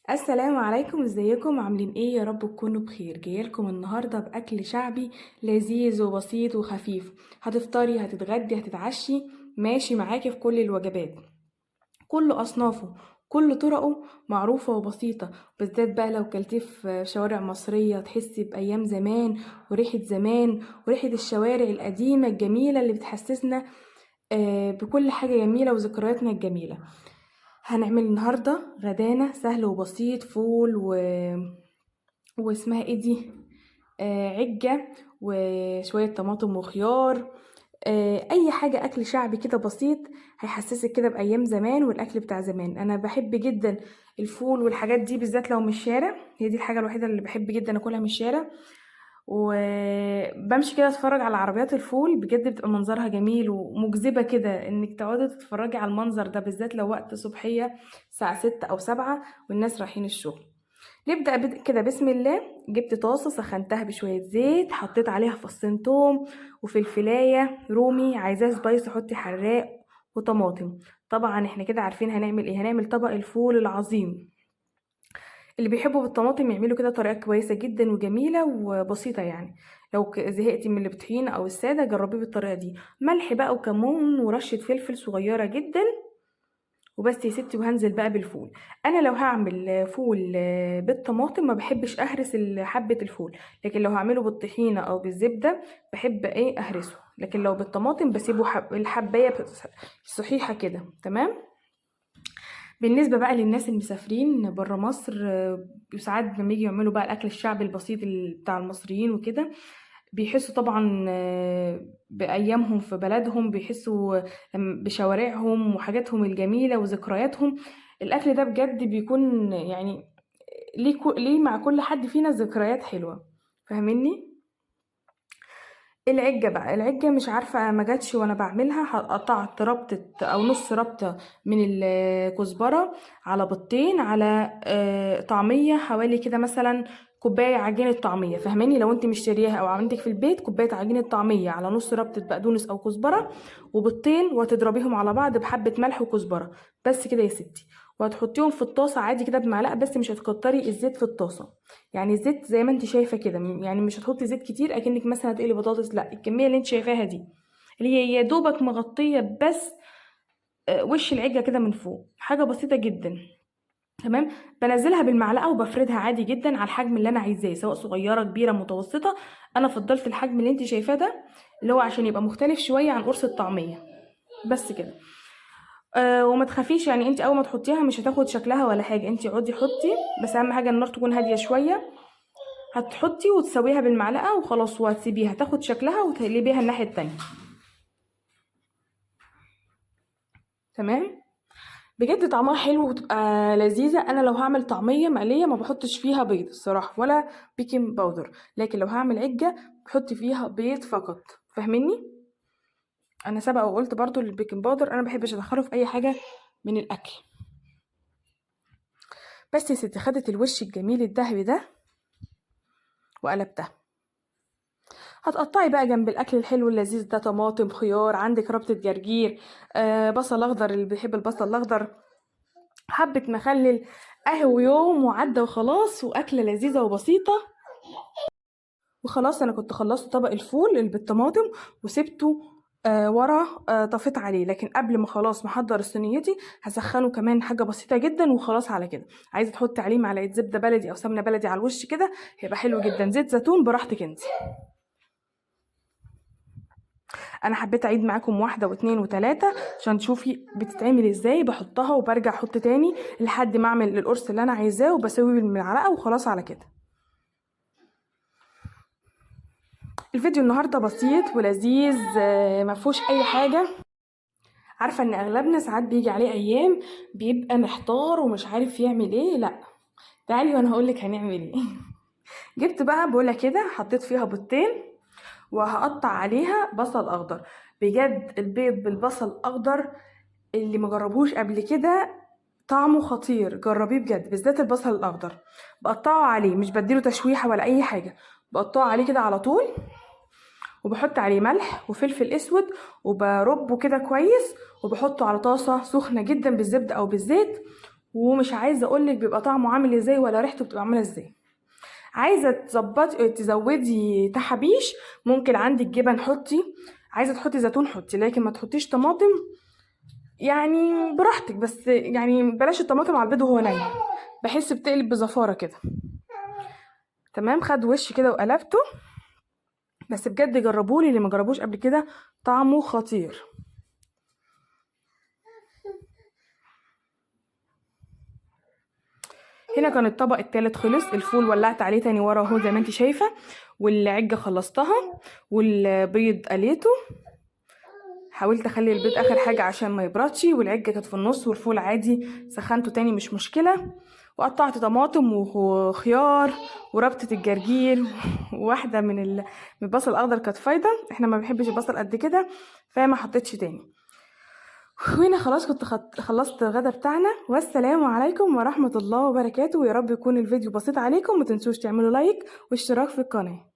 السلام عليكم، ازيكم عاملين ايه؟ يا رب تكونوا بخير. جايلكم النهارده باكل شعبي لذيذ وبسيط وخفيف. هتفطري، هتتغدي، هتتعشي، ماشي معاكي في كل الوجبات، كل اصنافه، كل طرقه معروفه وبسيطه. بالذات بقى لو كلتيه في شوارع مصريه تحسي بايام زمان وريحه زمان وريحه الشوارع القديمه الجميله اللي بتحسسنا بكل حاجه جميله وذكرياتنا الجميله. هنعمل النهاردة غدانا سهل وبسيط، فول واسمها ايه دي، عجة وشوية طماطم وخيار. اي حاجة، اكل شعبي كده بسيط هيحسسك كده بايام زمان والاكل بتاع زمان. انا بحب جدا الفول والحاجات دي، بالذات لو من الشارع. هي دي الحاجة الوحيدة اللي بحب جدا اكلها من الشارع. وبمشي كده اتفرج على عربيات الفول، بجد بتبقى منظرها جميل ومجذبة كده انك تقعدي تتفرجي على المنظر ده، بالذات لو وقت صبحية الساعة 6 أو 7 والناس رايحين الشغل. نبدأ كده بسم الله. جبت طاسة سخنتها بشوية زيت، حطيت عليها فصين توم وفلفلاية رومي، عايزاه سبايس حطي حراق وطماطم. طبعا احنا كده عارفين هنعمل ايه، هنعمل طبق الفول العظيم. اللي بيحبوا بالطماطم يعملوا كده طريقة كويسة جدا وجميلة وبسيطة يعني. لو زهقتي من الطحينة أو السادة جربيه بالطريقة دي. ملح بقى وكمون ورشة فلفل صغيرة جدا وبس يا ستي، وهنزل بقى بالفول. انا لو هعمل فول بالطماطم ما بحبش اهرس حبة الفول، لكن لو هعمله بالطحينة او بالزبدة بحب ايه اهرسه. لكن لو بالطماطم بسيبه الحباية صحيحة كده تمام. بالنسبة بقى للناس المسافرين برا مصر، ساعات لما يجي يعملوا بقى الأكل الشعبي البسيط بتاع المصريين وكده، بيحسوا طبعا بأيامهم في بلدهم، بيحسوا بشوارعهم وحاجاتهم الجميلة وذكرياتهم. الأكل ده بجد بيكون يعني ليه مع كل حد فينا ذكريات حلوة. فاهميني؟ العجة بقى، العجة مش عارفة ما جاتش وانا بعملها. قطعت ربطة او نص ربطة من الكزبرة، على بيضتين، على طعمية حوالي كده مثلا كوباية عجينة طعمية. فاهماني؟ لو انت مشترياها او عندك في البيت كوباية عجينة طعمية على نص ربطة بقدونس او كزبرة وبيضتين، وتضربيهم على بعض بحبة ملح وكزبرة. بس كده يا ستي. وهتحطيهم في الطاسة عادي كده بمعلقة، بس مش هتكتري الزيت في الطاسة. يعني الزيت زي ما انت شايفه كده، يعني مش هتحطي زيت كتير اكنك مثلا هتقلي بطاطس، لا، الكميه اللي انت شايفاها دي اللي هي يا دوبك مغطيه بس وش العجه كده من فوق، حاجه بسيطه جدا. تمام. بنزلها بالمعلقه وبفردها عادي جدا على الحجم اللي انا عايزاه، سواء صغيره كبيره متوسطه. انا فضلت الحجم اللي انت شايفاه ده، اللي هو عشان يبقى مختلف شويه عن قرص الطعميه. بس كده. وما تخافيش، يعني انت اول ما تحطيها مش هتاخد شكلها ولا حاجه، انت اقعدي حطي، بس اهم حاجه النار تكون هاديه شويه. هتحطي وتسويها بالمعلقة وخلاص، وهتسيبيها تاخد شكلها وتقلبيها الناحية التانية. تمام. بجد طعمها حلو وتبقى لذيذة. انا لو هعمل طعمية مقلية ما بحطش فيها بيض الصراحة ولا بيكنج باودر، لكن لو هعمل عجة بحط فيها بيض فقط. فاهميني؟ انا سبق وقلت برضو البيكنج باودر انا بحبش ادخله في اي حاجة من الاكل. بس يا ستي، خدت الوش الجميل الذهبي ده وقلبتها. هتقطعي بقى جنب الاكل الحلو اللذيذ ده طماطم، خيار، عندك ربطة جرجير، بصل اخضر اللي بيحب البصل الاخضر، حبة مخلل. اهو يوم وعدى وخلاص، واكلة لذيذة وبسيطة. وخلاص انا كنت خلصت طبق الفول اللي بالطماطم وسبته ورا. طفيت عليه، لكن قبل ما خلاص محضر صينيتي هسخنه كمان حاجة بسيطة جدا وخلاص على كده. عايزة تحطي عليه معلقة زبدة بلدي او سمنة بلدي على الوش كده هيبقى حلو جدا، زيت زيتون براحتك انت. انا حبيت اعيد معاكم واحده واثنين وثلاثه عشان تشوفي بتتعمل ازاي. بحطها وبرجع احط تاني لحد ما اعمل القرص اللي انا عايزاه، وبسوي بالمعلقه وخلاص على كده. الفيديو النهارده بسيط ولذيذ، ما فيهوش اي حاجه. عارفه ان اغلبنا ساعات بيجي عليه ايام بيبقى محتار ومش عارف يعمل ايه. لا، تعالي وانا هقولك هنعمل ايه. جبت بقى بوله كده، حطيت فيها بيضتين وهقطع عليها بصل اخضر. بجد البيض بالبصل الاخضر اللي مجربوش قبل كده طعمه خطير، جربيه بجد، بالذات البصل الاخضر. بقطعه عليه، مش بديله تشويحه ولا اي حاجه، بقطعه عليه كده على طول. وبحط عليه ملح وفلفل اسود وبربه كده كويس، وبحطه على طاسه سخنه جدا بالزبده او بالزيت، ومش عايزه اقولك بيبقى طعمه عامل ازاي ولا ريحته بتبقى عامله ازاي. عايزه تزودي تحابيش، ممكن عندك جبن حطي، عايزه تحطي زيتون حطي، لكن ما تحطيش طماطم، يعني براحتك، بس يعني بلاش الطماطم على البيض وهو ني، بحس بتقلب بزفاره كده. تمام، خد وش كده وقلبته، بس بجد جربولي اللي ما جربوش قبل كده، طعمه خطير. هنا كان الطبق التالت خلص، الفول ولعت عليه تاني ورا اهو زي ما انت شايفه، والعجه خلصتها، والبيض قليته، حاولت اخلي البيض اخر حاجه عشان ما يبردش، والعجه كانت في النص، والفول عادي سخنته تاني مش مشكله، وقطعت طماطم وخيار وربطه الجرجير وواحده من البصل الاخضر كانت فايده، احنا ما بنحبش البصل قد كده فما حطيتش تاني. وهنا خلاص كنت خلصت الغدا بتاعنا، والسلام عليكم ورحمه الله وبركاته، ويا رب يكون الفيديو بسيط عليكم، متنسوش تعملوا لايك واشتراك في القناه.